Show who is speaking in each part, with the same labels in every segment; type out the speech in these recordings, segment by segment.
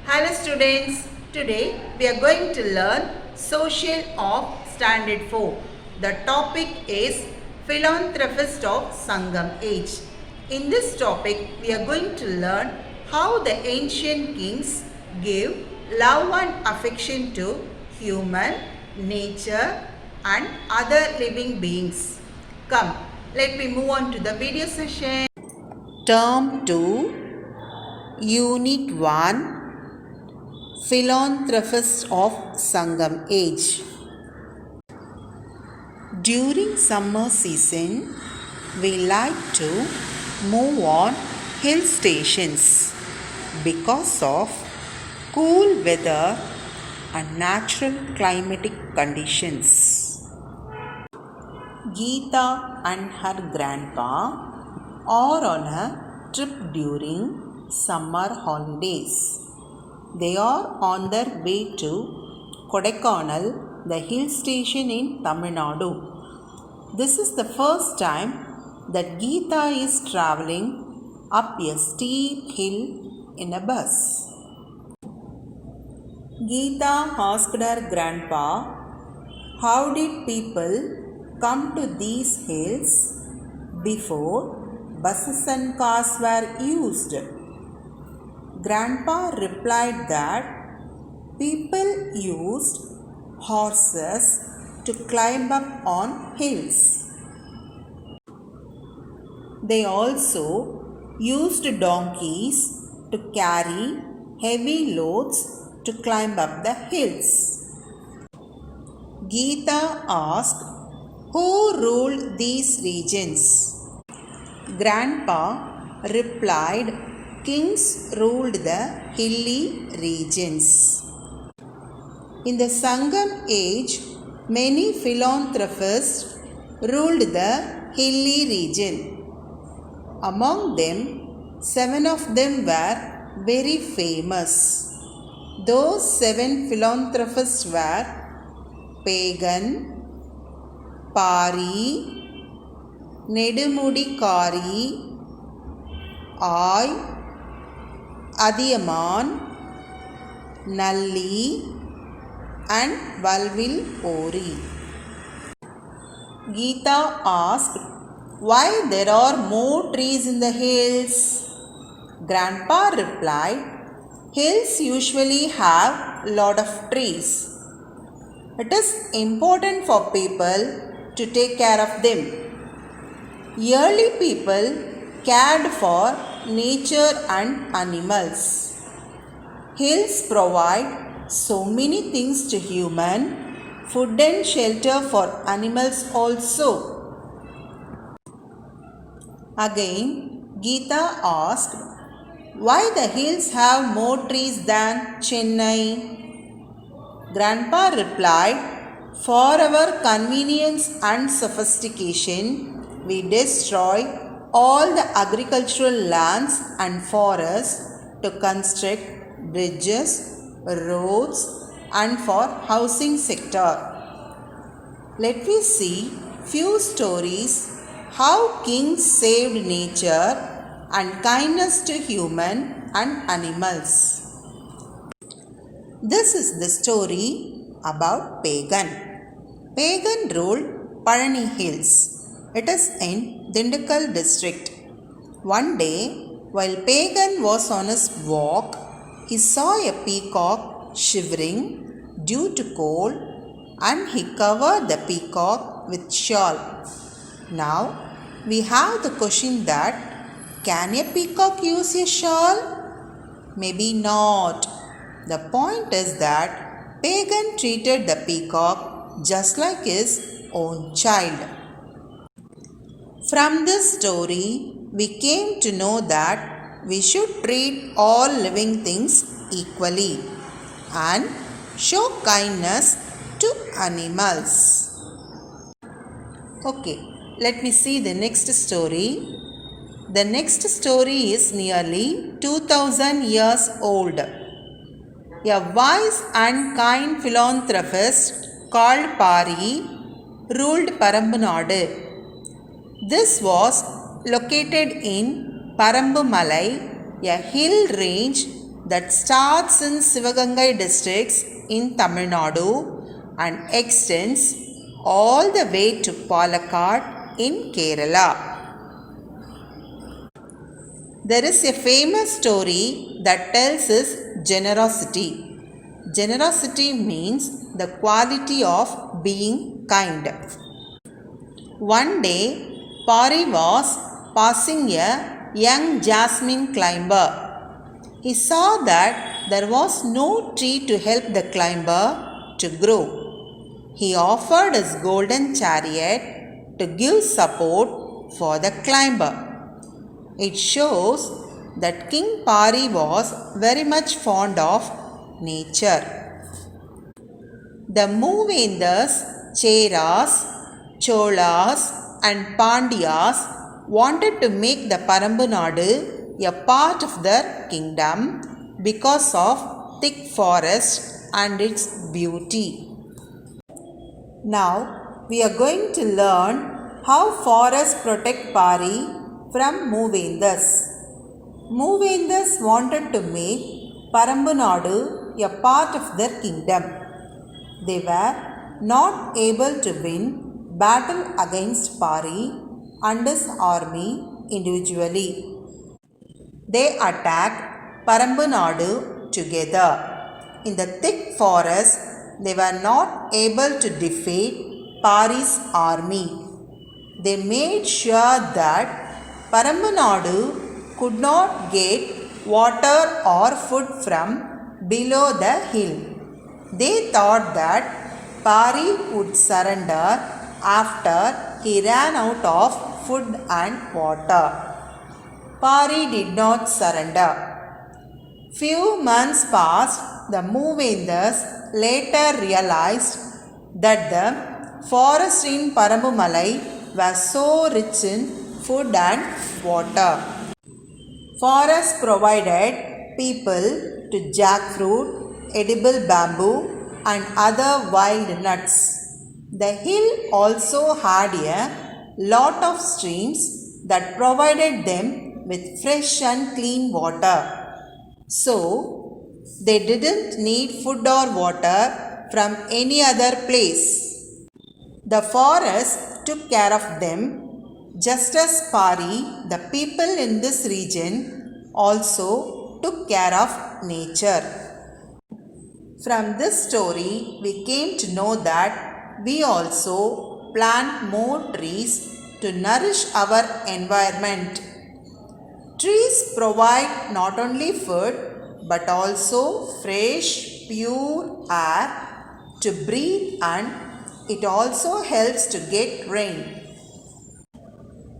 Speaker 1: Hello students, today we are going to learn Social of Standard 4. The topic is Philanthropists of Sangam age. In this topic, we are going to learn how the ancient kings gave love and affection to human, nature and other living beings. Come, let me move on to the video session. Term 2, Unit 1, Philanthropists of Sangam age. During summer season, we like to move on hill stations because of cool weather and natural climatic conditions. Geeta and her grandpa are on a trip during summer holidays. They are on their way to Kodaikanal, the hill station in Tamil Nadu. This is the first time that Geeta is traveling up a steep hill in a bus. Geeta asked her grandpa, how did people come to these hills before buses and cars were used? Grandpa replied that people used horses to climb up on hills. They also used donkeys to carry heavy loads to climb up the hills. Geeta asked, who ruled these regions? Grandpa replied, kings ruled the hilly regions. In the Sangam age, many philanthropists ruled the hilly region. Among them, 7 of them were very famous. Those 7 philanthropists were Pagan, Pari, Nedumudikari, Adiyaman, Nalli and Valvil Ori. Geeta asked, why there are more trees in the hills? Grandpa replied, hills usually have lot of trees. It is important for people to take care of them. Early people cared for nature and animals. Hills provide so many things to human, food and shelter for animals also. Again, Geeta asked, why the hills have more trees than Chennai? Grandpa replied, for our convenience and sophistication, we destroy all the agricultural lands and forests to construct bridges, roads and for housing sector. Let me see few stories how kings saved nature and kindness to human and animals. This is the story about Pagan. Pagan ruled Pari Hills. It is in Dindigul district. One day, while Pagan was on his walk, he saw a peacock shivering due to cold and he covered the peacock with shawl. Now, we have the question that, can a peacock use a shawl? Maybe not. The point is that Pagan treated the peacock just like his own child. From this story, we came to know that we should treat all living things equally and show kindness to animals. Okay, let me see the next story. The next story is nearly 2000 years old. A wise and kind philanthropist called Pari ruled Parambanadu. This was located in Parambu Malai, a hill range that starts in Sivagangai districts in Tamil Nadu and extends all the way to Palakkad in Kerala. There is a famous story that tells his generosity. Generosity means the quality of being kind. One day, Pari was passing a young jasmine climber. He saw that there was no tree to help the climber to grow. He offered his golden chariot to give support for the climber. It shows that King Pari was very much fond of nature. The Moovendars, Cheras, Cholas and Pandyas wanted to make the Parambu Nadu a part of their kingdom because of thick forest and its beauty. Now we are going to learn how forests protect Pari from Moovendars. Moovendars wanted to make Parambu Nadu a part of their kingdom. They were not able to win battle against Pari and his army individually. They attacked Parambu Nadu together. In the thick forest, they were not able to defeat Pari's army. They made sure that Parambu Nadu could not get water or food from below the hill. They thought that Pari would surrender after he ran out of food and water. Pari did not surrender. Few months passed. The Moovendars later realized that the forest in Parambu Malai was so rich in food and water. Forest provided people to jackfruit, edible bamboo and other wild nuts. The hill also had a lot of streams that provided them with fresh and clean water. So, they didn't need food or water from any other place. The forest took care of them, just as Pari, the people in this region, also took care of nature. From this story, we came to know that we also plant more trees to nourish our environment. Trees provide not only food but also fresh, pure air to breathe, and it also helps to get rain.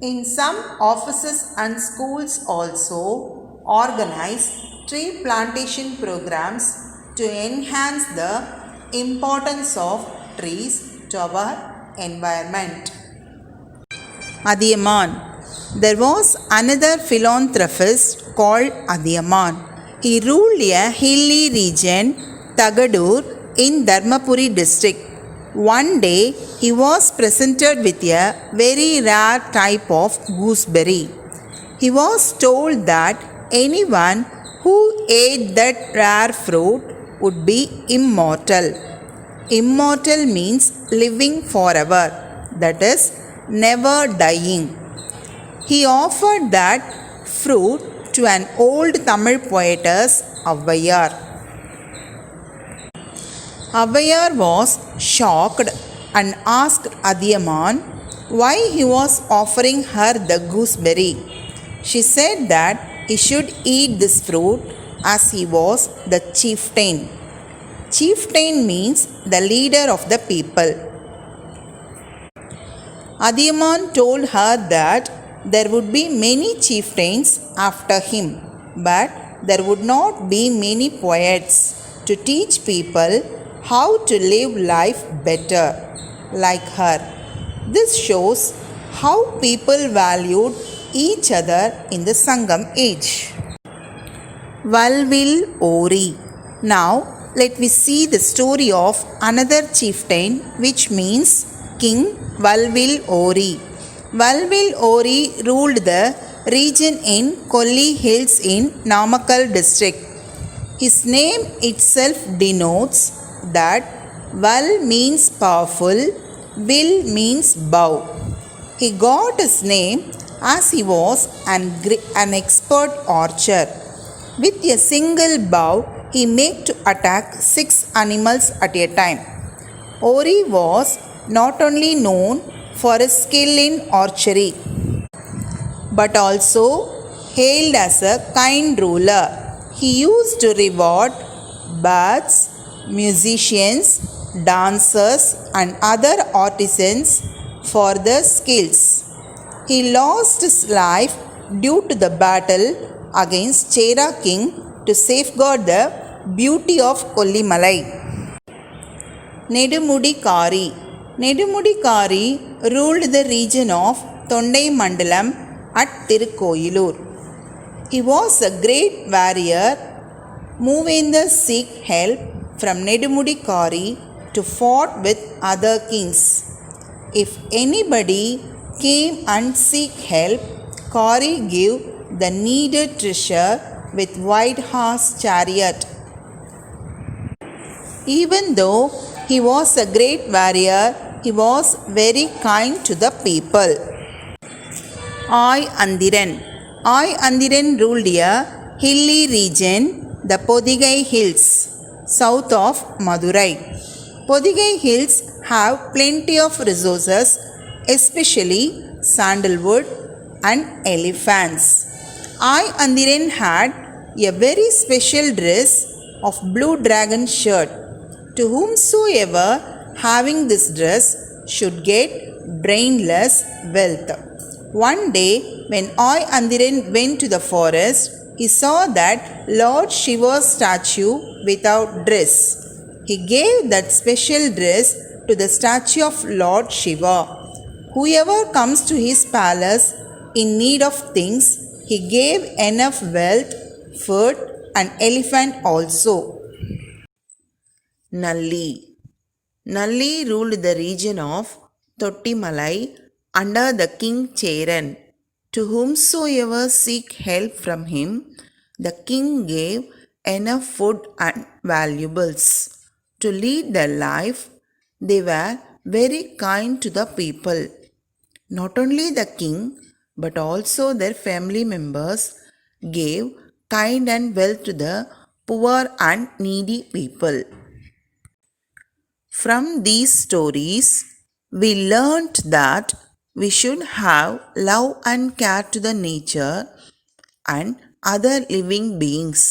Speaker 1: In some offices and schools also organize tree plantation programs to enhance the importance of trees to our environment. Adiyaman. There was another philanthropist called Adiyaman. He ruled a hilly region, Tagadur, in Dharmapuri district. One day, he was presented with a very rare type of gooseberry. He was told that anyone who ate that rare fruit would be immortal. Immortal means living forever, that is, never dying. He offered that fruit to an old Tamil poetess, Avvaiyar. Avvaiyar was shocked and asked Adiyaman why he was offering her the gooseberry. She said that he should eat this fruit as he was the chieftain. Chieftain means the leader of the people. Adiyaman told her that there would be many chieftains after him, but there would not be many poets to teach people how to live life better, like her. This shows how people valued each other in the Sangam age. Valvil Ori. Now, let me see the story of another chieftain, which means King Valvil Ori. Valvil Ori ruled the region in Kolli Hills in Namakkal district. His name itself denotes that Val means powerful, Will means bow. He got his name as he was an expert archer. With a single bow, he made to attack 6 animals at a time. Ori was not only known for his skill in archery, but also hailed as a kind ruler. He used to reward bards, musicians, dancers, and other artisans for their skills. He lost his life due to the battle against Chera king to safeguard the beauty of Kollimalai. Nedumudikari. Nedumudikari ruled the region of Tondai Mandalam at Tirukkoyilur. He was a great warrior. Movendar seek help from Nedumudikari to fight with other kings. If anybody came and seek help, Kari gave the needed treasure with white horse chariot. Even though he was a great warrior, he was very kind to the people. Ai Andiran. Ai Andiran ruled a hilly region, the Podigai Hills, south of Madurai. Podigai Hills have plenty of resources, especially sandalwood and elephants. Ai Andiran had a very special dress of blue dragon shirt. To whomsoever having this dress should get brainless wealth. One day, when Ai Andiran went to the forest, he saw that Lord Shiva's statue without dress. He gave that special dress to the statue of Lord Shiva. Whoever comes to his palace in need of things, he gave enough wealth, food, and elephant also. Nalli. Nalli ruled the region of Tottimalai under the king Cheran. To whomsoever seek help from him, the king gave enough food and valuables. To lead their life, they were very kind to the people. Not only the king, but also their family members gave kind and wealth to the poor and needy people. From these stories, we learnt that we should have love and care to the nature and other living beings.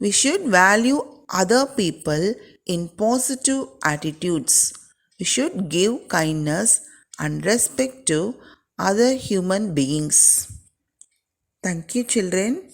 Speaker 1: We should value other people in positive attitudes. We should give kindness and respect to other human beings. Thank you, children.